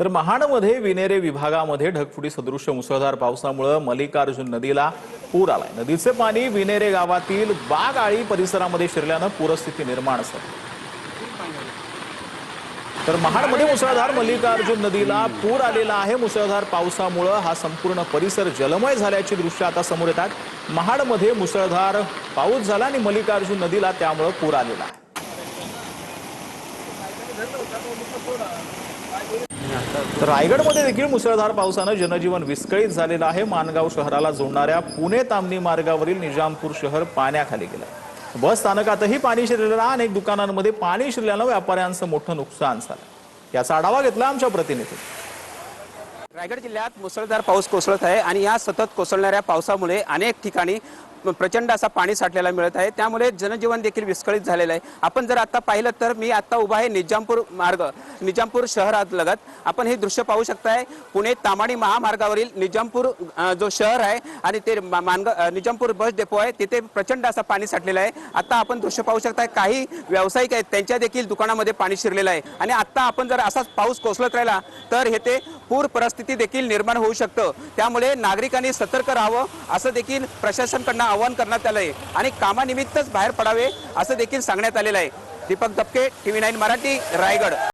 तर महाडमध्ये विनेरे विभागामध्ये ढगफुटी सदृश्य मुसळधार पावसामुळे मल्लिकार्जुन नदीला पूर आलाय। नदीचे पाणी विनेरे गावातील बागआळी परिसरामध्ये शिरल्याने पूरस्थिती निर्माण झाली। तर महाडमध्ये मुसळधार मल्लिकार्जुन नदीला पूर आलेला आहे। मुसळधार पावसामुळे हा संपूर्ण परिसर जलमय झाल्याची दृश्य आता समोर येतात। महाडमध्ये मुसळधार पाऊस झाला आणि मल्लिकार्जुन नदीला त्यामुळे पूर आलेला आहे। तर रायगडमध्ये देखील मुसळधार पावसाने जनजीवन विस्कळीत झालेलं आहे। माणगाव शहराला जोडणाऱ्या पुणे तामणी मार्गावरील निजामपूर शहर पाण्याखाली गेलं। बस स्थानकातही पाणी शिरलेलं, अनेक दुकानांमध्ये पाणी शिरल्याने व्यापाऱ्यांचं मोठं नुकसान झालं। याचा आढावा घेतला आमच्या प्रतिनिधींनी। रायगड जिल्ह्यात मुसळधार पाऊस कोसळत आहे आणि या सतत कोसळणाऱ्या पावसामुळे अनेक ठिकाणी प्रचंड असा पाणी साठलेला मिळत आहे। त्यामुळे जनजीवन देखील विस्कळीत झालेलं आहे। आपण जर आता पाहिलं तर मी आता उभा आहे निजामपूर मार्ग, निजामपूर शहरात लगत आपण हे दृश्य पाहू शकताय। पुणे तामाणी महामार्गावरील निजामपूर जो शहर आहे आणि ते निजामपूर बस डेपो आहे, तिथे प्रचंड असा पाणी साठलेलं आहे। आता आपण दृश्य पाहू शकताय, काही व्यावसायिक आहेत त्यांच्या देखील दुकानामध्ये पाणी शिरलेलं आहे आणि आता आपण जर असाच पाऊस कोसळत राहिला तर येथे पूर परिस्थिती देखील निर्माण होऊ शकतं। त्यामुळे नागरिकांनी सतर्क राहावं असं देखील प्रशासनाकडून आवाहन करण्यात आलं आहे आणि कामानिमित्तच बाहेर पडावे असं देखील सांगण्यात आलेलं आहे। दीपक दपके, TV9 मराठी, रायगड।